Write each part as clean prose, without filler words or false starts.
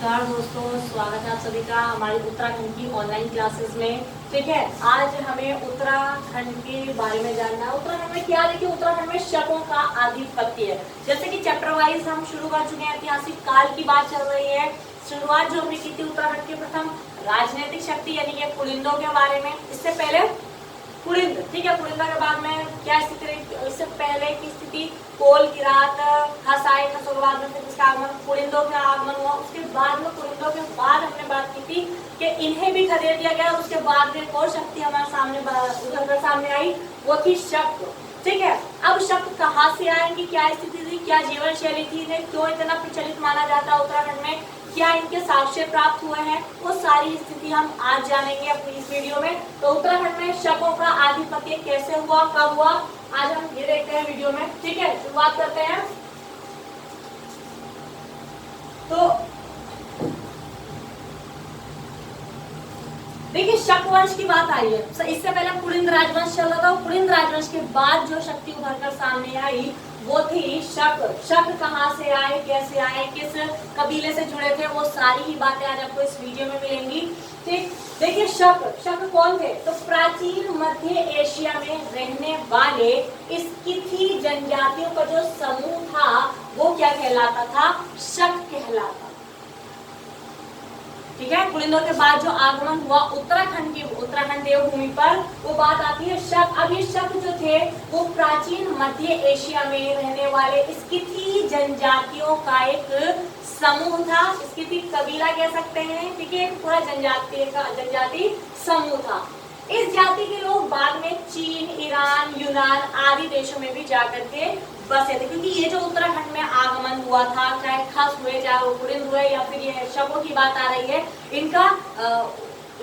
नमस्कार दोस्तों, स्वागत है आप सभी का हमारी उत्तराखंड की ऑनलाइन क्लासेस में। ठीक है, आज हमें उत्तराखंड के बारे में जानना है। उत्तराखंड में क्या, देखिए उत्तराखंड में शकों का आधिपत्य है। जैसे कि चैप्टर वाइज हम शुरू कर चुके हैं, ऐतिहासिक काल की बात चल रही है। शुरुआत जो हमने की थी उत्तराखंड के प्रथम राजनीतिक शक्ति यानी कि पुलिंदों के बारे में। इससे पहले पुलिंद, ठीक है, पुलिंदा के बाद में क्या स्थिति रही, इससे पहले की स्थिति कोल, किरात, खस आए, खसों के बाद में फिर इसका आगमन, पुलिंदों का आगमन हुआ। उसके बाद में पुलिंदों के बाद हमने बात की थी कि इन्हें भी खदेड़ दिया गया। उसके बाद एक और शक्ति हमारे सामने उधर सामने आई, वो थी शक। ठीक है, अब शक कहाँ से आएंगी, क्या स्थिति थी, क्या जीवन शैली थी, इन्हें क्यों इतना प्रचलित माना जाता है उत्तराखंड में, क्या इनके साक्ष्य प्राप्त हुए हैं, वो सारी स्थिति हम आज जानेंगे अपनी इस वीडियो में। तो उत्तराखंड में शकों का आधिपत्य कैसे हुआ, कब हुआ, आज हम ये देखते हैं वीडियो में। ठीक है, शुरुआत करते हैं। तो देखिए शक वंश की बात आई है। इससे पहले पुलिंद राजवंश चल रहा था। पुलिंद राजवंश के बाद जो शक्ति उभर कर सामने आई वो थी शक। शक कहाँ से आए, कैसे आए, किस कबीले से जुड़े थे, वो सारी ही बातें आज आपको इस वीडियो में मिलेंगी। ठीक, देखिए शक कौन थे, तो प्राचीन मध्य एशिया में रहने वाले स्किथी जनजातियों का जो समूह था वो क्या कहलाता था, शक कहलाता। ठीक है, पुलिंदों के बाद जो आगमन हुआ उत्तराखंड देवभूमि पर, वो बात आती है शक। अब ये शक जो थे वो प्राचीन मध्य एशिया में रहने वाले स्किथी जनजातियों का एक समूह था। स्किथी कबीला कह सकते हैं। ठीक है, पूरा जनजाति समूह था। इस जाति के लोग बाद में चीन, ईरान, यूनान आदि देशों में भी जाकर के बसे थे, क्योंकि ये जो उत्तराखंड में आगमन हुआ था, चाहे खस हुए, चाहे पुलिंद हुए, या फिर ये शकों की बात आ रही है, इनका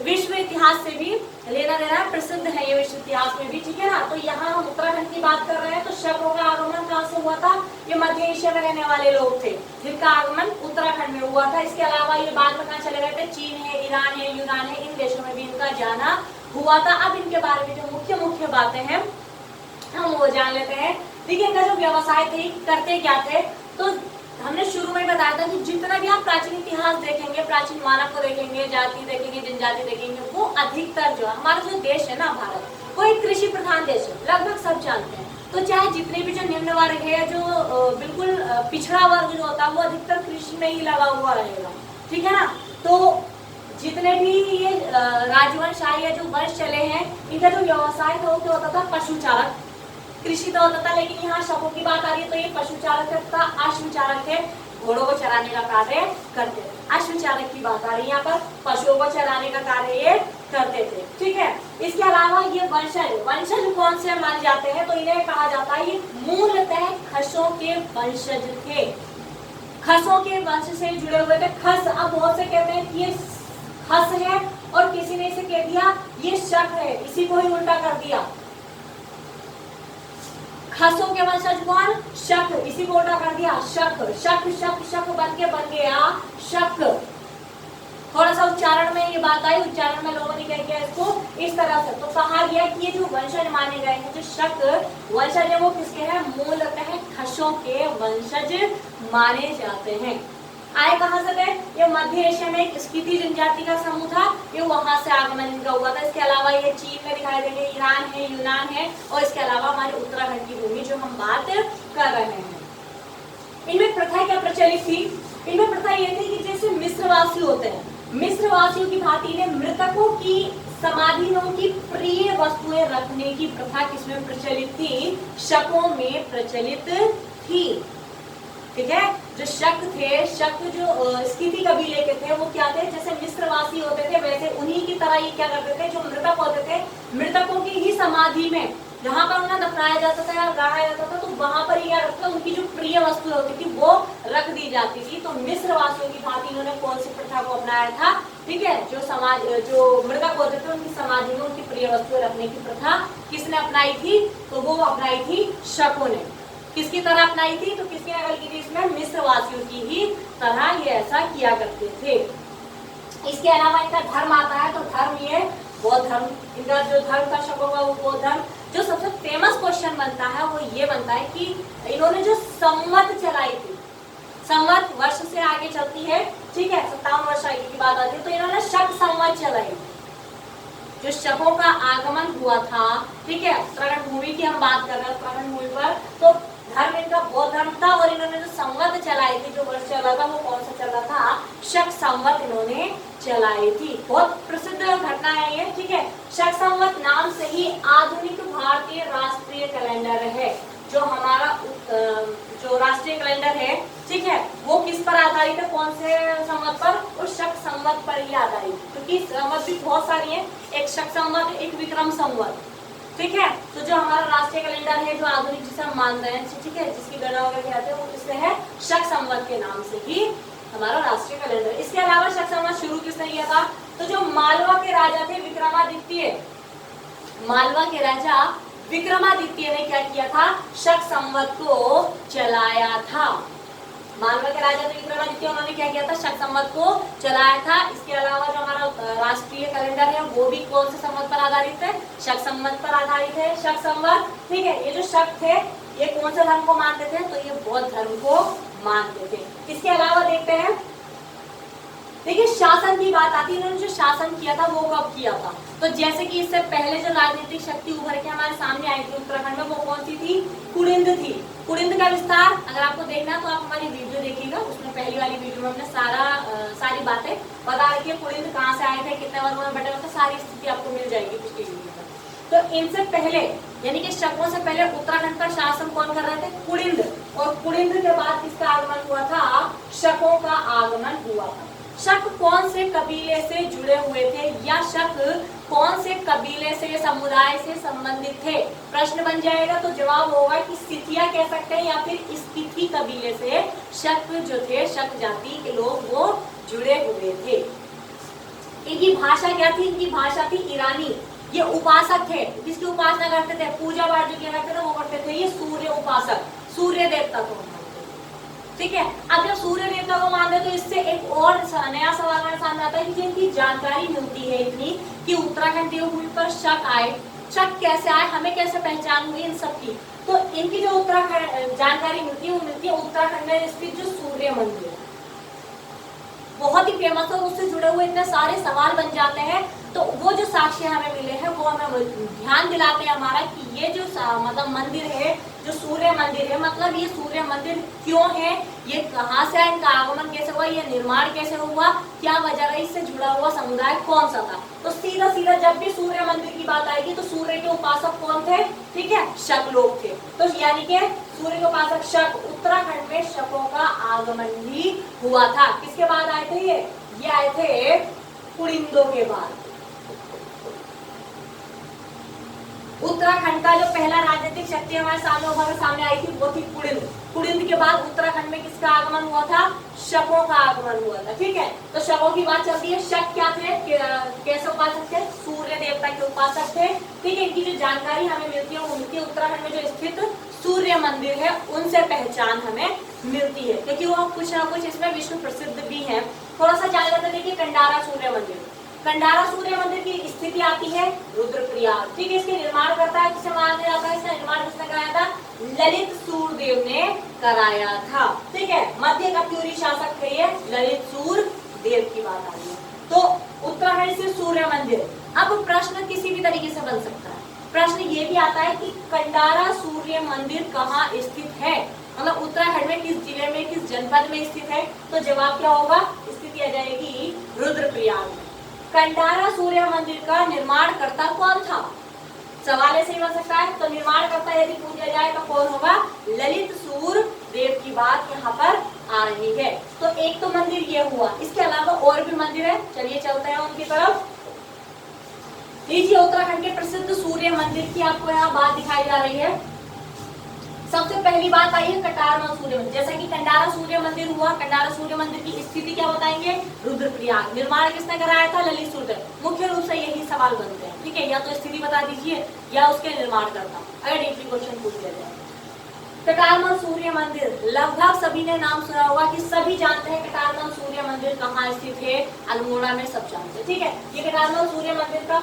विश्व इतिहास से भी लेना देना प्रसिद्ध है, ये विश्व इतिहास में भी। ठीक है ना, तो यहाँ हम उत्तराखंड की बात कर रहे हैं। तो शकों का आगमन कहाँ से हुआ था, ये मध्य एशिया में रहने वाले लोग थे जिनका आगमन उत्तराखंड में हुआ था। इसके अलावा ये बाद में कहाँ चले गए थे, चीन है, ईरान है, यूनान है, इन देशों में भी इनका जाना हुआ था। अब इनके बारे में जो मुख्य बातें हैं हम वो जान लेते हैं। देखिए इनका जो व्यवसाय थे, करते क्या थे, तो हमने शुरू में बताया था कि जितना भी आप प्राचीन इतिहास देखेंगे, प्राचीन मानव को देखेंगे, जाति देखेंगे, जनजाति देखेंगे, वो अधिकतर जो हमारा जो देश है ना भारत, वो एक कृषि प्रधान देश है, लगभग सब जानते हैं। तो चाहे जितने भी जो निम्न वर्ग है, जो बिल्कुल पिछड़ा वर्ग जो होता है, वो अधिकतर कृषि में ही लगा हुआ रहेगा। ठीक है ना, तो जितने भी ये राजवंश आए या जो वंश चले हैं, इनका जो व्यवसाय था वो क्या होता था, पशुचारक, कृषि तो होता था। लेकिन यहाँ शकों की बात आ रही है तो ये पशुचारक तथा अश्वचारक थे, घोड़ों को चराने का कार्य करते थे। अश्वचारक की बात आ रही है यहाँ पर, पशुओं को चराने का कार्य ये करते थे। ठीक है, इसके अलावा ये वंशज कौन से माने जाते हैं, तो इन्हें कहा जाता है ये मूलतः खसों के वंशज थे, खसों के वंश से जुड़े हुए थे। खस, अब बहुत से कहते हैं कि ये खस है, और किसी ने इसे कह दिया ये शक है, इसी को ही उल्टा कर दिया। खसों के वंशज कौन, शक, इसी को उल्टा कर दिया शक। शक शक शक बन गया शक। थोड़ा सा उच्चारण में ये बात आई, उच्चारण में लोगों ने क्या किया इसको इस तरह से, तो कहा गया कि ये जो वंशज माने गए हैं, जो शक वंशज है, वो किसके हैं, मूलतः खसों के वंशज माने जाते हैं। आए कहां से थे, ये मध्य एशिया में एक स्किथी जनजाति का समूह था, ये वहां से आगमन इनका हुआ था। इसके अलावा ये चीन में दिखाई देंगे, ईरान है, यूनान है, और इसके अलावा हमारे उत्तराखंड की भूमि जो हम बात कर रहे हैं। इनमें प्रथा क्या प्रचलित थी, इनमें प्रथा ये थी कि जैसे मिस्रवासी होते हैं, मिस्रवासियों की भांति ने मृतकों की समाधियों की प्रिय वस्तुएं रखने की प्रथा किसमें प्रचलित थी, शकों में प्रचलित थी। ठीक है, जो शक थे, शक जो स्किथी कबीले के थे, वो क्या थे, जैसे मिस्रवासी होते थे वैसे उन्हीं की तरह ये क्या करते थे, जो मृतक होते थे, मृतकों की ही समाधि में जहाँ पर उन्हें दफनाया जाता था या गाड़ा जाता था, तो वहां पर क्या रखते, उनकी जो प्रिय वस्तु होती थी वो रख दी जाती थी। तो मिस्रवासियों की भांति इन्होंने कौन सी प्रथा को अपनाया था, ठीक है, जो मृतक होते थे उनकी समाधि में उनकी प्रिय वस्तुएं रखने की प्रथा किसने अपनाई थी, तो वो अपनाई थी शकों ने। किसकी तरह अपनाई थी, तो किसकी नकल की थी, इसमें मिस्रवासियों की ही तरह ये ऐसा किया करते थे। इसके अलावा इनका धर्म आता है, तो धर्म ये बौद्ध धर्म, इनका जो धर्म था शकों का वो बौद्ध धर्म। जो सबसे फेमस क्वेश्चन बनता है वो ये बनता है कि इन्होंने जो संवत चलाई थी, संवत वर्ष से आगे चलती है, ठीक है, 57 वर्ष आयु की बात आती है। तो इन्होंने शक संवत चलाई, जो शकों का आगमन हुआ था, ठीक है, उत्तराखंड भूमि की हम बात कर रहे हैं, उत्तराखंड भूमि पर। तो धर्म इनका बौद्ध धर्म था, और इन्होंने जो संवत चलाई थी, जो वर्ष चला था, वो कौन सा चला था? शक संवत इन्होंने चलाई थी। बहुत प्रसिद्ध घटना है ये, ठीक है। शक संवत नाम से ही आधुनिक भारतीय राष्ट्रीय कैलेंडर है। जो हमारा जो राष्ट्रीय कैलेंडर है, ठीक है, वो किस पर आधारित है? कौन से संवत पर? उस शक संवत पर ही आधारित, क्योंकि संवत भी बहुत सारी है, एक शक संवत, एक विक्रम संवत, ठीक है। तो जो हमारा राष्ट्रीय कैलेंडर है, जो आधुनिक जिसे हम मानते हैं, ठीक है, जिसकी गणना वगैरह कहते हैं, वो किससे है? शक संवत के नाम से ही हमारा राष्ट्रीय कैलेंडर। इसके अलावा शक संवत शुरू किसने किया था? तो जो मालवा के राजा थे विक्रमादित्य, मालवा के राजा विक्रमादित्य ने क्या किया था? शक संवत को चलाया था। मालवा के राजा थे विक्रमादित्य, उन्होंने क्या किया था? शक संवत को चलाया था। इसके अलावा जो हमारा राष्ट्रीय कैलेंडर है, वो भी कौन से संवत पर आधारित है? शक संवत पर आधारित है, शक संवत, ठीक है। ये जो शक थे, ये कौन से धर्म को मानते थे? तो ये बौद्ध धर्म को मानते थे। इसके अलावा देखते हैं, देखिए शासन की बात आती है, इन्होंने जो शासन किया था वो कब किया था? तो जैसे कि इससे पहले जो राजनीतिक शक्ति उभर के हमारे सामने आई थी उत्तराखंड में, वो कौन सी थी? कुड़िंद थी। कुड़िंद का विस्तार अगर आपको देखना है तो आप हमारी वीडियो देखिएगा, उसमें पहली वाली वीडियो में हमने सारी बातें बता रखी है। कुड़िंद कहाँ से आए थे, कितने वर्गों में बटे हुए थे, सारी स्थिति आपको मिल जाएगी पिछली वीडियो में। तो इनसे पहले, यानी कि शकों से पहले उत्तराखंड का शासन कौन कर रहे थे? कुड़िंद। और कुड़िंद के बाद किसका आगमन हुआ था? शकों का आगमन हुआ था। शक कौन से कबीले से जुड़े हुए थे, या शक कौन से कबीले से, समुदाय से संबंधित थे? प्रश्न बन जाएगा। तो जवाब होगा कि सिथिया कह सकते हैं, या फिर स्पीति कबीले से शक जो थे, शक जाति के लोग वो जुड़े हुए थे। इनकी भाषा क्या थी? इनकी भाषा थी ईरानी। ये उपासक थे, किसकी उपासना करते थे? पूजा पाठ जो किया करते थे वो करते थे ये सूर्य उपासक, सूर्य देवता को, ठीक है। अब जब सूर्य देवता को मानते तो इससे एक और नया सवाल हमारे सामने आता है कि जिनकी जानकारी मिलती है इतनी कि उत्तराखंड देवभूमि पर शक आए, शक कैसे आए, हमें कैसे पहचान हुई इन सब की? तो इनकी जो उत्तराखंड जानकारी मिलती है वो मिलती है उत्तराखंड में स्थित जो सूर्य मंदिर है, बहुत ही फेमस है, और उससे जुड़े हुए इतने सारे सवाल बन जाते हैं। तो वो जो साक्ष्य हमें मिले हैं वो हमें ध्यान दिलाते हैं हमारा कि ये जो मतलब मंदिर है, जो सूर्य मंदिर है, मतलब ये सूर्य मंदिर क्यों है, ये कहाँ से आया, इनका आगमन कैसे हुआ, ये निर्माण कैसे हुआ, क्या वजह रही, इससे जुड़ा हुआ समुदाय कौन सा था? तो सीधा सीधा जब भी सूर्य मंदिर की बात आएगी तो सूर्य के उपासक कौन थे? ठीक है, शक लोग थे। तो यानी कि सूर्य के उपासक शक, उत्तराखंड में शकों का आगमन भी हुआ था। किसके बाद आए थे ये आए थे कुड़िंदों के बाद। उत्तराखंड का जो पहला राजनीतिक शक्ति हमारे सामने आई थी वो थी कुड़िंद। कुड़िंद के बाद उत्तराखंड में किसका आगमन हुआ था? शकों का आगमन हुआ था, ठीक है। तो शकों की बात चलती है। शक क्या थे, कैसे उपासक थे? सूर्य देवता के उपासक थे, ठीक है। इनकी जो जानकारी हमें मिलती है वो मिलती है उत्तराखंड में जो स्थित सूर्य मंदिर है उनसे पहचान हमें मिलती है, क्योंकि वो कुछ ना कुछ इसमें विश्व प्रसिद्ध भी है। थोड़ा सा जान लेते हैं। देखिए कंडारा सूर्य मंदिर, कंडारा सूर्य मंदिर की स्थिति आती है रुद्रप्रयाग, ठीक है। इसके निर्माण करता है, किसे माना जाता है? इसका निर्माण किसने कराया था? ललित सूरदेव ने कराया था, ठीक है। मध्य का प्यूरी शासक थे ये ललित सूरदेव की बात आ रही है। तो उत्तराखंड से सूर्य मंदिर। अब प्रश्न किसी भी तरीके से बन सकता है। प्रश्न ये भी आता है कि कंडारा सूर्य मंदिर कहाँ स्थित है, मतलब उत्तराखंड में किस जिले में, किस जनपद में स्थित है? तो जवाब क्या होगा? स्थिति आ जाएगी रुद्रप्रयाग में। कंडारा सूर्य मंदिर का निर्माण करता कौन था? सवाल ऐसे ही बन सकता है। तो निर्माण करता यदि पूछा जाए तो कौन होगा? ललित सूरदेव की बात यहाँ पर आ रही है। तो एक तो मंदिर ये हुआ, इसके अलावा और भी मंदिर है, चलिए चलते हैं उनकी तरफ। लीजिए उत्तराखंड के प्रसिद्ध सूर्य मंदिर की आपको यहाँ बात दिखाई जा रही है। सबसे पहली बात आई है कटारमल सूर्य मंदिर। जैसा कि कंडारा सूर्य मंदिर हुआ, कंडारा सूर्य मंदिर की स्थिति क्या बताएंगे? रुद्रप्रयाग। निर्माण किसने कराया था? ललित सूरदेव। मुख्य रूप से यही सवाल बनते हैं, ठीक है। या तो स्थिति बता दीजिए या उसके निर्माण करता, अगर डीपली क्वेश्चन पूछ लिया जाए। कटारमल सूर्य मंदिर लगभग सभी ने नाम सुना होगा, कि सभी जानते हैं कटारमल सूर्य मंदिर कहाँ स्थित है। अल्मोड़ा में सब जानते हैं, ठीक है। ये कटारमल सूर्य मंदिर का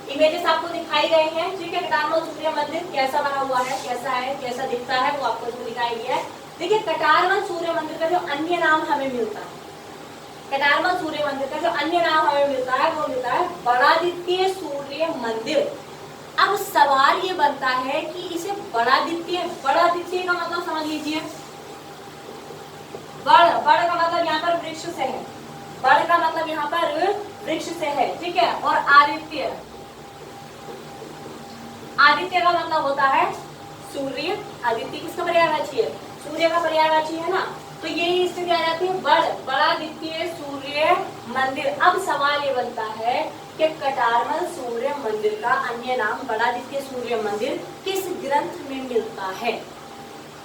इमेजेस आपको दिखाई गए हैं, ठीक है। कटारमल सूर्य मंदिर कैसा बना हुआ है, कैसा है, कैसा दिखता है, वो आपको इसमें दिखाई गया है। देखिए कटारमल सूर्य मंदिर का जो अन्य नाम हमें मिलता है, कटारमल सूर्य मंदिर का जो अन्य नाम हमें मिलता है वो मिलता है बड़ादित्य सूर्य मंदिर। अब सवाल ये बनता है कि इसे बड़ादित्य का मतलब समझ लीजिए, बड़ का मतलब यहाँ पर वृक्ष से है, बड़ का मतलब यहाँ पर वृक्ष से है, ठीक है। और आदित्य का मतलब होता है सूर्य। आदित्य किसका पर्यायवाची है? सूर्य का पर्यायवाची है ना। तो यही स्थिति आ जाती है बड़ादित्य सूर्य मंदिर। अब सवाल ये बनता है कि कटारमल सूर्य मंदिर का अन्य नाम बड़ादित्य सूर्य मंदिर किस ग्रंथ में मिलता है?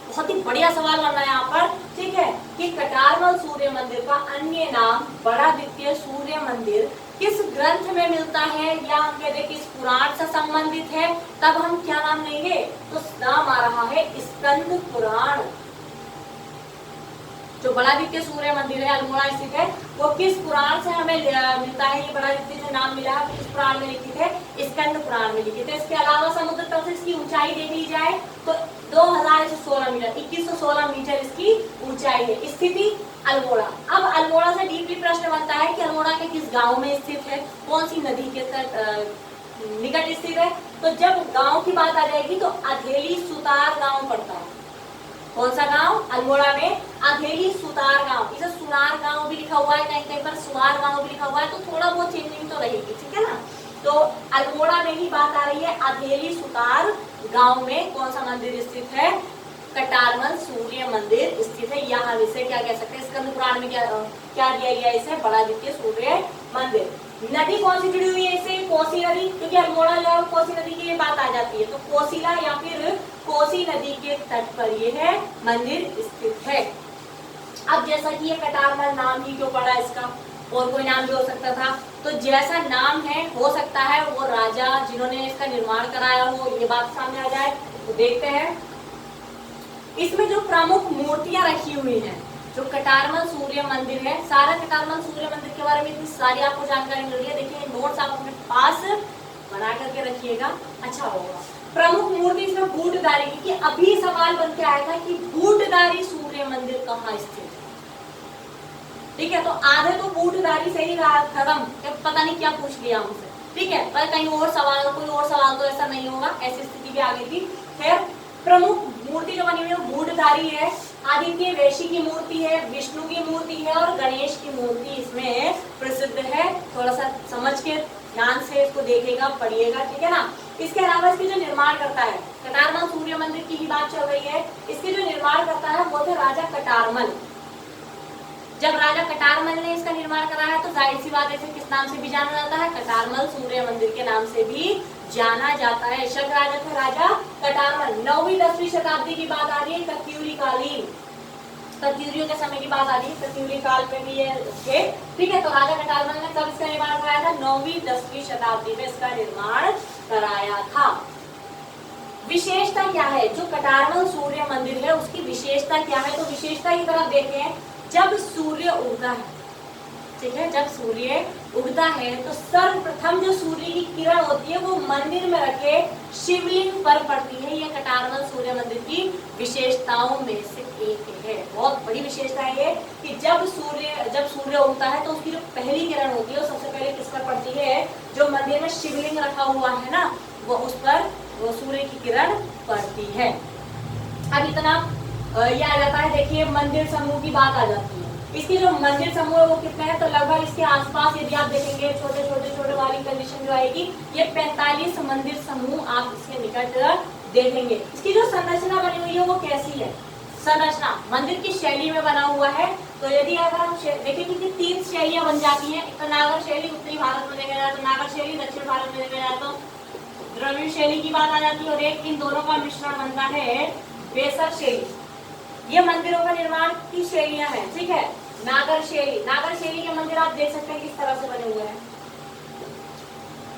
बहुत ही बढ़िया सवाल बन रहा है यहाँ पर, ठीक है, कि कटारमल सूर्य मंदिर का अन्य नाम बड़ादित्य सूर्य मंदिर किस ग्रंथ में मिलता है, या हम कहते हैं किस पुराण से संबंधित है, तब हम क्या नाम लेंगे? तो नाम आ रहा है स्कंद पुराण। जो बड़ादित्य सूर्य मंदिर है अल्मोड़ा स्थित है, वो किस पुराण से हमें मिलता है? ये बड़ादित्य जो नाम मिला है किस पुराण में लिखित है? स्कंद पुराण में लिखित है। इसके अलावा समुद्र तल से इसकी ऊंचाई देख ली जाए तो 2116 मीटर, 2116 मीटर इसकी ऊंचाई है। स्थिति अल्मोड़ा। अब अल्मोड़ा से डीपली प्रश्न बनता है कि अल्मोड़ा के किस गांव में स्थित है, कौन सी नदी के निकट स्थित है? तो जब गांव की बात आ जाएगी तो अधेली सुतार गांव पड़ता है। कौन सा गांव? अल्मोड़ा में अधेली सुतार गांव। इसे सुनार गांव भी लिखा हुआ है, कहीं कहीं पर सुवार गांव भी लिखा हुआ है, तो थोड़ा बहुत चेंजिंग तो रहेगी, ठीक है ना। तो अल्मोड़ा में ही बात आ रही है, अधेली सुतार गांव में कौन सा मंदिर स्थित है? कटारमल सूर्य मंदिर स्थित है। यहाँ इसे क्या कह सकते हैं? स्कंद पुराण में क्या दिया गया इसे? बड़ादित्य सूर्य मंदिर। नदी कौन सी जुड़ी हुई है इससे? कोसी नदी, क्योंकि अल्मोड़ा जो है कोसी नदी की ये बात आ जाती है, तो कोसिला या फिर कोसी नदी के तट पर ये है मंदिर स्थित है। अब जैसा कि ये कटारमल नाम ही क्यों पड़ा इसका, और कोई नाम भी हो सकता था, तो जैसा नाम है हो सकता है वो राजा जिन्होंने इसका निर्माण कराया हो, ये बात सामने आ जाए। तो देखते हैं इसमें जो प्रमुख मूर्तियां रखी हुई हैं, जो कटारमल सूर्य मंदिर है, सारा कटारमल सूर्य मंदिर के बारे में इतनी सारी आपको जानकारी मिल रही है। देखिए नोट्स आप अपने पास बना करके रखिएगा, अच्छा होगा। प्रमुख मूर्ति इसमें बूटधारी की, कि अभी सवाल बन के आएगा कि बूटधारी सूर्य मंदिर कहाँ स्थित है, ठीक है। तो आधे तो बूटधारी से ही खत्म, पता नहीं क्या पूछ लिया हमसे, ठीक है। पर कहीं और सवाल, कोई और सवाल तो ऐसा नहीं होगा, ऐसी स्थिति भी आ गई थी। फिर प्रमुख मूर्ति जो बनी हुई है वो बूटधारी है, आदित्य वैशी की मूर्ति है, विष्णु की मूर्ति है और गणेश की मूर्ति इसमें प्रसिद्ध है। थोड़ा सा समझ के ध्यान से इसको देखेगा, पढ़िएगा, ठीक है ना। इसके अलावा इसके जो निर्माण करता है, कटारमल सूर्य मंदिर की ही बात चल रही है, इसके जो निर्माण करता है वो थे राजा कटारमल। जब राजा कटारमल ने इसका निर्माण कराया तो जाहिर सी बात है इसे किस नाम से भी जाना जाता है? कटारमल सूर्य मंदिर के नाम से भी जाना जाता है। शक राजा थे राजा कटारमल। 9वीं 10वीं शताब्दी की बात आ रही है, कत्यूरी कालीन, कत्यूरियों के समय की बात आ रही है, कत्यूरी काल में भी ये थे, ठीक है। तो राजा कटारमल ने कब इसका निर्माण कराया था? 9वीं 10वीं शताब्दी में इसका निर्माण कराया था। विशेषता क्या है जो कटारमल सूर्य मंदिर है, उसकी विशेषता क्या है? तो विशेषता की तरफ देखें, जब सूर्य उगता है, ठीक है, जब सूर्य उगता है तो सर्वप्रथम जो सूर्य की किरण होती है वो मंदिर में रखे शिवलिंग पर पड़ती है। ये कटारमल सूर्य मंदिर की विशेषताओं में से एक है। बहुत बड़ी विशेषता है ये कि जब सूर्य उगता है तो उसकी जो पहली किरण होती है वो सबसे पहले किस पर पड़ती है? जो मंदिर में शिवलिंग रखा हुआ है ना, वो उस पर वो सूर्य की किरण पड़ती है। अब इतना ये आ जाता है। देखिए मंदिर समूह की बात आ जाती है, इसके जो मंदिर समूह है वो कितने हैं? तो लगभग इसके आसपास यदि आप देखेंगे छोटे वाली कंडीशन जो आएगी, ये 45 मंदिर समूह आप इसके निकट देखेंगे। इसकी जो संरचना बनी हुई है वो कैसी है? संरचना मंदिर की शैली में बना हुआ है। तो यदि अगर हम देखेंगे कि 3 शैलियां बन जाती हैं, एक तो नागर शैली उत्तरी भारत में देखा जाए तो नागर शैली, दक्षिण भारत में देखा जाए तो द्रविड़ शैली की बात आ जाती है, और एक इन दोनों का मिश्रण बनता है वेसर शैली। ये मंदिरों का निर्माण की शैलियां हैं, ठीक है। नागर शैली के मंदिर आप देख सकते हैं किस तरह से बने हुए हैं,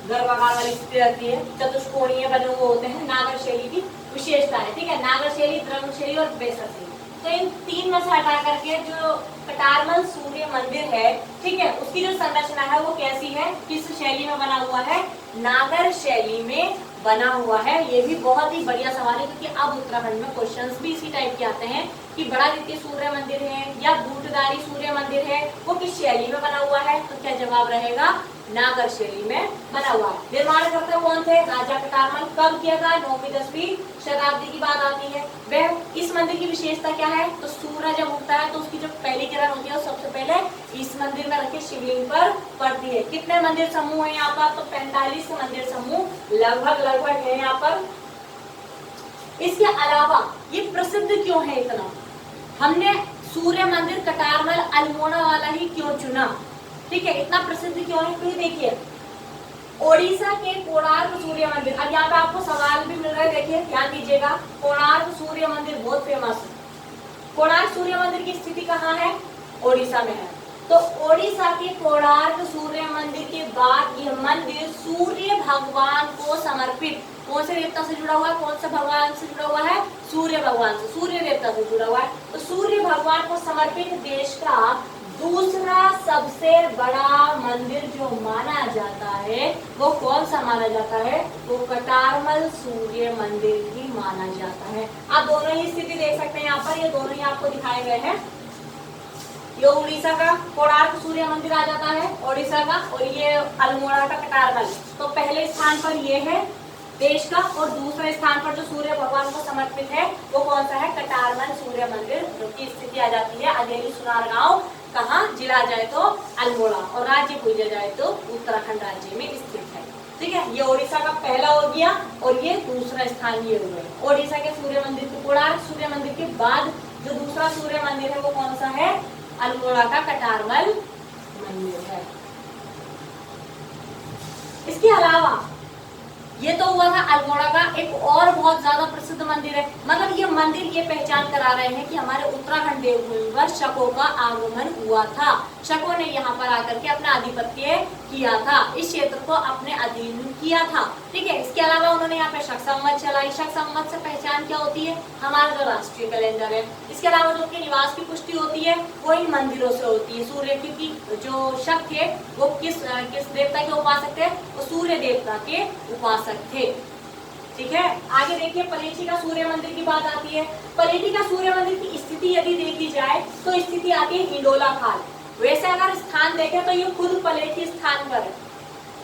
गर्भाकार वाली स्थिति रहती है, चतुष्कोणीय बने हुए होते हैं, नागर शैली की विशेषता है, ठीक है। नागर शैली, द्रविड़ शैली और वेसर शैली। तो इन 3 में से हटा करके जो कटारमल सूर्य मंदिर है, ठीक है, उसकी जो संरचना है वो कैसी है, किस शैली में बना हुआ है? नागर शैली में बना हुआ है? ये भी बहुत ही बढ़िया सवाल है, क्योंकि अब उत्तराखंड में क्वेश्चंस भी इसी टाइप के आते हैं कि बड़ा द्वितीय सूर्य मंदिर है या बूटधारी सूर्य मंदिर है, वो किस शैली में बना हुआ है? तो क्या जवाब रहेगा? नागर शैली में बना हुआ है। निर्माणकर्ता कौन थे? राजा कटारमल। कब किया था? 9वीं 10वीं शताब्दी की बात आती है। वह इस मंदिर की विशेषता क्या है? तो सूरज जब उगता है तो उसकी जो पहली किरण होती है वो सबसे पहले इस मंदिर में रखे शिवलिंग पर पड़ती है। कितने मंदिर समूह है यहाँ पर? तो 45 मंदिर समूह लगभग है यहाँ पर। इसके अलावा ये प्रसिद्ध क्यों है इतना? हमने सूर्य मंदिर कटारमल अल्मोड़ा वाला ही क्यों चुना? ठीक है, इतना प्रसिद्ध क्यों है? फिर देखिए, ओडिशा के कोणार्क सूर्य मंदिर, अब यहाँ पे आपको सवाल भी मिल रहा है, देखिए ध्यान दीजिएगा। कोणार्क सूर्य मंदिर बहुत फेमस है। कोणार्क सूर्य मंदिर की स्थिति कहाँ है? ओडिशा में है। तो ओडिशा के कोणार्क सूर्य मंदिर के बाद यह मंदिर सूर्य भगवान को समर्पित, कौन से देवता से जुड़ा हुआ है? कौन से भगवान से जुड़ा हुआ है? सूर्य भगवान से, सूर्य देवता से जुड़ा हुआ है। तो सूर्य भगवान को समर्पित देश का दूसरा सबसे बड़ा मंदिर जो माना जाता है वो कौन सा माना जाता है? वो कटारमल सूर्य मंदिर ही माना जाता है। आप दोनों ही स्थिति देख सकते हैं यहाँ पर, ये दोनों ही आपको दिखाए गए हैं। ये उड़ीसा का कोणार्क सूर्य मंदिर आ जाता है, ओडिशा का, और ये अल्मोड़ा का कटारमल। तो पहले स्थान पर ये है देश का, और दूसरे स्थान पर जो सूर्य भगवान को समर्पित है वो कौन सा है? कटारमल सूर्य मंदिर, जो की स्थिति आ जाती है अदेली सुनार गांव, कहाँ? जिला जाए तो अल्मोड़ा और राज्य पूछा जाए तो उत्तराखंड राज्य में स्थित है। ठीक है, ये ओडिशा का पहला हो गया और ये दूसरा स्थान ये हुआ। ओडिशा के सूर्य मंदिर के, कोणार्क सूर्य मंदिर के बाद जो दूसरा सूर्य मंदिर है वो कौन सा है? अल्मोड़ा का कटारमल मंदिर है। इसके अलावा ये तो हुआ था अल्मोड़ा का। एक और बहुत ज्यादा प्रसिद्ध मंदिर है, मतलब ये मंदिर ये पहचान करा रहे हैं कि हमारे उत्तराखंड देवभूमि पर शकों का आगमन हुआ था। शकों ने यहाँ पर आकर के अपना आधिपत्य किया था, इस क्षेत्र को अपने अधीन किया था। ठीक है, इसके अलावा उन्होंने यहाँ पे शक संवत चलाई। शक संवत से पहचान क्या होती है? हमारा जो राष्ट्रीय कैलेंडर है। इसके अलावा जो उनके निवास की पुष्टि होती है वो इन मंदिरों से होती है। सूर्य, क्योंकि जो शक थे वो किस देवता के उपासक थे? वो सूर्य देवता के उपासक थे। ठीक है, आगे देखिए, पलेठी का सूर्य मंदिर की बात आती है। पलेठी का सूर्य मंदिर की स्थिति यदि देखी जाए तो स्थिति आती है हिंडोला खाल। वैसे अगर स्थान देखें तो ये खुद पलेठी स्थान पर है।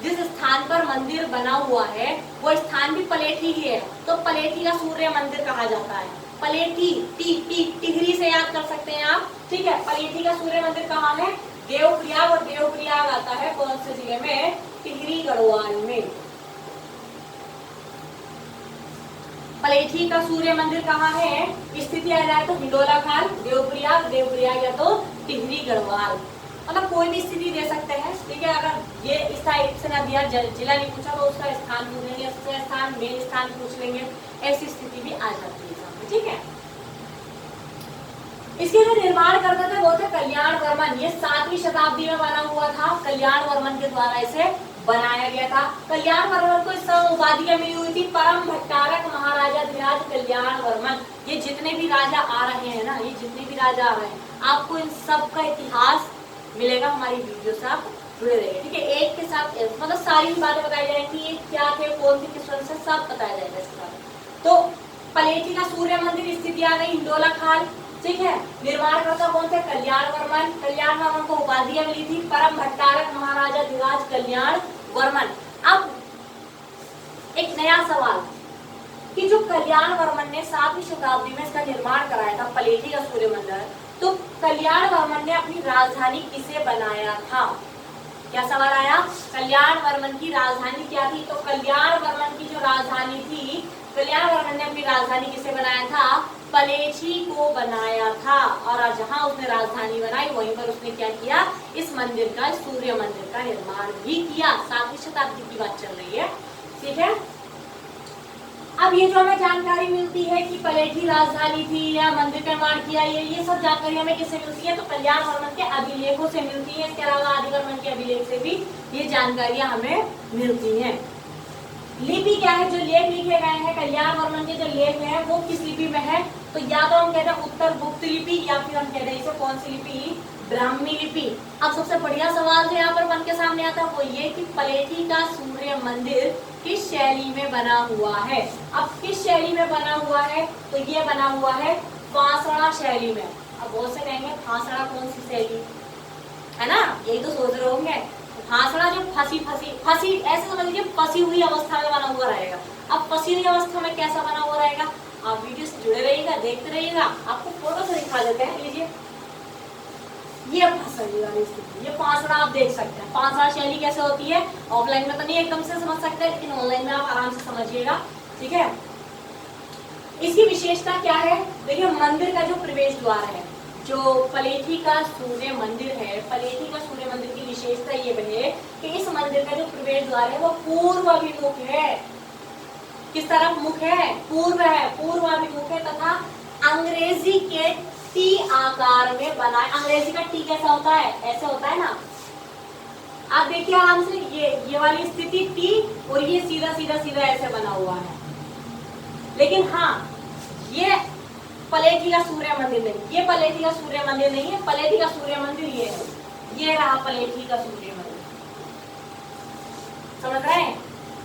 जिस स्थान पर मंदिर बना हुआ है वो स्थान भी पलेठी ही है, तो पलेठी का सूर्य मंदिर कहा जाता है। पलेठी टिहरी से याद कर सकते हैं आप। ठीक है, पलेठी का सूर्य मंदिर कहाँ है? देवप्रयाग, और देवप्रयाग आता है कौन से जिले में? टिहरी गढ़वाल में। पलेठी का सूर्य मंदिर कहाँ है? स्थिति आ जाए तो हिंडोला खाल, देवप्रयाग या तो टिहरी गढ़वाल, मतलब कोई भी स्थिति दे सकते हैं। ठीक है, अगर ये इस टाइप से ना दिया, जिला नहीं पूछा तो उसका स्थान पूछ लेंगे, उसका स्थान मेन स्थान पूछ लेंगे, ऐसी स्थिति भी आ जाती है। ठीक है, इसके जो निर्माण करते थे वो थे कल्याण वर्मन। ये 7वीं शताब्दी में बना हुआ था, कल्याण वर्मन के द्वारा इसे बनाया गया था। कल्याण वर्मन को इस समय उपाधि क्या मिली हुई थी? परम भट्टारक महाराजा धिराज कल्याण वर्मन। ये जितने भी राजा आ रहे हैं ना, ये जितने भी राजा आ रहे हैं, आपको इन सब का इतिहास मिलेगा हमारी वीडियो से, आप जुड़े रहिए। ठीक है, एक के साथ मतलब सारी बातें बताई जाएंगी, ये क्या थे, कौन सी किस वजह से, सब बताया जाएगा इसके बारे में। तो पलेठी का सूर्य मंदिर स्थिति आ गई हिंडोला खाल। ठीक है, निर्माण करता कौन थे? कल्याण वर्मन। कल्याण वर्मन को उपाधियां मिली थी परम भट्टारक महाराजा धिराज कल्याण वर्मन। अब एक नया सवाल कि जो कल्याण वर्मन ने 7वीं शताब्दी में इसका निर्माण कराया था, पलेठी का सूर्य मंदिर, तो कल्याण वर्मन ने अपनी राजधानी किसे बनाया था? क्या सवाल आया? कल्याण वर्मन की राजधानी क्या थी? तो कल्याण वर्मन की जो राजधानी थी, कल्याण वर्मन ने अपनी राजधानी किसे बनाया था? पलेठी को बनाया था। और जहां उसने राजधानी बनाई वहीं पर उसने क्या किया? इस मंदिर का, सूर्य मंदिर का निर्माण भी किया। 7वीं शताब्दी की बात चल रही है। ठीक है, अब ये जो हमें जानकारी मिलती है कि पलेठी राजधानी थी या मंदिर का निर्माण किया, ये सब जानकारी हमें किससे मिलती है? तो कल्याण वर्मन के अभिलेखों से मिलती है। इसके अलावा आदिवर्मन के अभिलेख से भी ये जानकारियां हमें मिलती हैं। लिपि क्या है? जो लेख लिखे गए हैं कल्याण वर्मन के जो लेख हैं वो किस लिपि में है? तो या तो हम कहते हैं उत्तर गुप्त लिपि, या फिर हम कहते हैं इसे कौन सी लिपि? ब्राह्मी लिपि। अब सबसे बढ़िया सवाल जो यहाँ पर बन के सामने आता है वो ये कि पलेठी का सूर्य मंदिर किस शैली में बना हुआ है। अब किस शैली में बना हुआ है, तो ये बना हुआ है फासड़ा शैली में। अब बहुत से कहेंगे फासड़ा कौन सी शैली है ना, यही तो सोच रहे होंगे। फासड़ा जो फंसी ऐसे समझ लीजिए फंसी हुई अवस्था में बना हुआ रहेगा। अब फंसी हुई अवस्था में कैसा बना हुआ रहेगा, आप वीडियो से जुड़े रहिएगा, देखते रहिएगा। आपको फोटो से दिखा देते हैं, लीजिए ये फंसी वाली स्थिति, ये फासड़ा आप देख सकते हैं। फासड़ा शैली कैसे होती है, ऑफलाइन में तो नहीं एकदम से समझ सकते, लेकिन ऑनलाइन में आप आराम से समझिएगा, ठीक है। इसकी विशेषता क्या है, देखिए मंदिर का जो प्रवेश द्वार है, जो पलेठी का सूर्य मंदिर है, पलेठी का सूर्य मंदिर की विशेषता ये है कि इस मंदिर का जो प्रवेश द्वार है वो पूर्व अभिमुख है। किस तरफ मुख है, पूर्व है, पूर्व अभिमुख है तथा अंग्रेजी के टी आकार में बना है। अंग्रेजी का टी कैसा होता है, ऐसे होता है ना, आप देखिए आराम से, ये वाली स्थिति टी और ये सीधा सीधा सीधा ऐसे बना हुआ है। लेकिन हाँ, ये पलेठी का सूर्य मंदिर नहीं, ये पलेठी का सूर्य मंदिर नहीं है। पलेठी का सूर्य मंदिर ये है, ये रहा पलेठी का सूर्य मंदिर, समझ रहे हैं।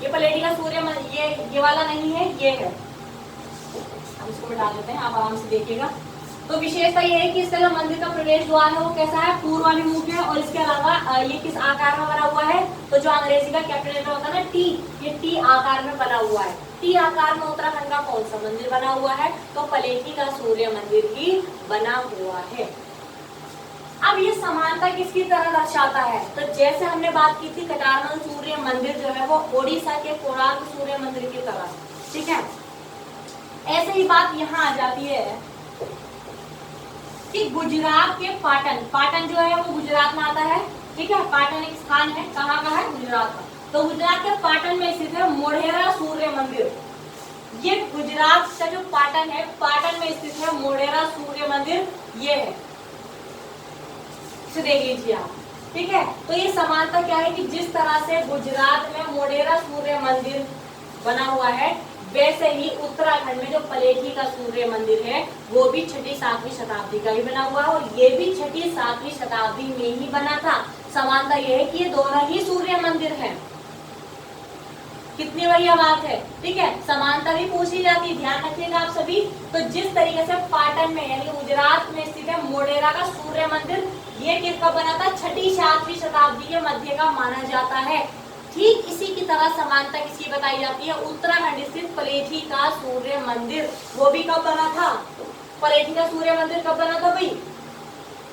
ये पलेठी का सूर्य मंदिर ये वाला नहीं है, ये है। हम इसको मिटा देते हैं, आप आराम से देखिएगा। तो विशेषता ये है कि इसका जो मंदिर का प्रवेश द्वार है वो कैसा है, पूर्वाभिमुख है। और इसके अलावा ये किस आकार में बना हुआ है, तो जो अंग्रेजी का कैपिटल लेटर होता है ना टी, ये टी आकार में बना हुआ है। टी आकार में उत्तराखंड का कौन सा मंदिर बना हुआ है, तो पलेठी का सूर्य मंदिर ही बना हुआ है। अब ये समानता किसकी तरह दर्शाता है, तो जैसे हमने बात की थी कटारमल सूर्य मंदिर जो है वो ओडिशा के कोणार्क सूर्य मंदिर की तरह, ठीक है। ऐसे ही बात यहाँ आ जाती है कि गुजरात के पाटन जो है वो गुजरात में आता है, ठीक है। पाटन एक स्थान है, कहाँ का है, गुजरात का। तो गुजरात के पाटन में स्थित है मोढेरा सूर्य मंदिर। ये गुजरात का जो पाटन है, पाटन में स्थित है मोढेरा सूर्य मंदिर, ये है, इसे देख लीजिए आप, ठीक है। तो ये समानता क्या है कि जिस तरह से गुजरात में मोढेरा सूर्य मंदिर बना हुआ है, वैसे ही उत्तराखंड में जो पलेठी का सूर्य मंदिर है वो भी 6वीं-7वीं शताब्दी का ही बना हुआ है, और ये भी 6वीं-7वीं शताब्दी में ही बना था। समानता यह है कि ये दोनों ही सूर्य मंदिर हैं। कितनी बढ़िया बात है, ठीक है। समानता भी पूछी जाती है, ध्यान रखिएगा आप सभी। तो जिस तरीके से पाटन में यानी गुजरात में स्थित है मोढेरा का सूर्य मंदिर, ये किसका बना था, 6वीं-7वीं शताब्दी के मध्य का माना जाता है। ठीक इसी की तरह समानता किसकी बताई जाती है, उत्तराखंड स्थित पलेठी का सूर्य मंदिर, वो भी कब बना था, पलेठी का सूर्य मंदिर कब बना था भाई,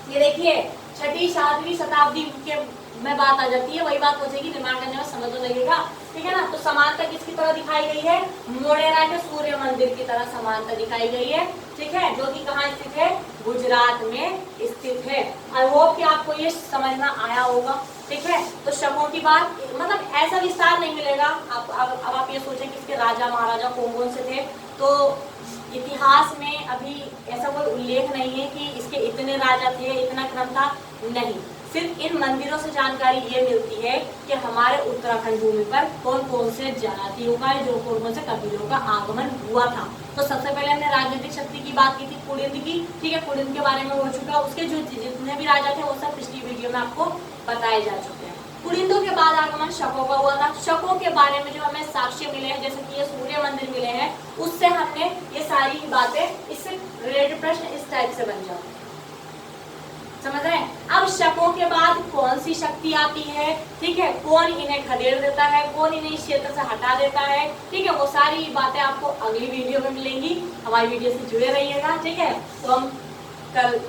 ये देखिए 6वीं-7वीं शताब्दी के में बात आ जाती है। वही बात पूछेगी, निर्माण करने में समय तो लगेगा, ठीक है ना। तो समानता किसकी तरह दिखाई गई है, मोढेरा के सूर्य मंदिर की तरह समानता दिखाई गई है, ठीक है, जो कि कहाँ स्थित है, गुजरात में स्थित है। आई होप कि आपको ये समझ में आया होगा, ठीक है। तो शकों की बात मतलब ऐसा विस्तार नहीं मिलेगा। अब आप ये सोचें कि इसके राजा महाराजा कौन कौन से थे, तो इतिहास में अभी ऐसा कोई उल्लेख नहीं है कि इसके इतने राजा थे, इतना क्रम था, नहीं। सिर्फ इन मंदिरों से जानकारी ये मिलती है कि हमारे उत्तराखंड भूमि पर कौन कौन से जातियों का, जो कौन कौन से कबीलों का आगमन हुआ था। तो सबसे पहले हमने राजनीतिक शक्ति की बात की थी, कुलिंद की, ठीक है, कुलिंद के बारे में हो चुका। उसके जो जितने भी राजा थे वो सब पिछली वीडियो में आपको बताए जा चुके हैं। कुलिंदों के बाद आगमन शकों का हुआ था। शकों के बारे में जो हमें साक्ष्य मिले हैं, जैसे कि ये सूर्य मंदिर मिले हैं, उससे हमने ये सारी बातें, इससे रिलेटेड प्रश्न इस टाइप से बन जाते हैं, समझ रहे हैं। अब शकों के बाद कौन सी शक्ति आती है, ठीक है, कौन इन्हें खदेड़ देता है, कौन इन्हें इस क्षेत्र से हटा देता है, ठीक है, वो सारी बातें आपको अगली वीडियो में मिलेंगी। हमारी वीडियो से जुड़े रहिएगा, ठीक है। तो हम कल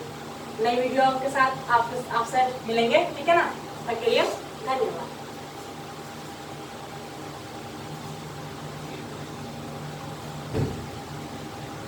नई वीडियो के साथ आपसे मिलेंगे, ठीक है ना। तब के लिए धन्यवाद।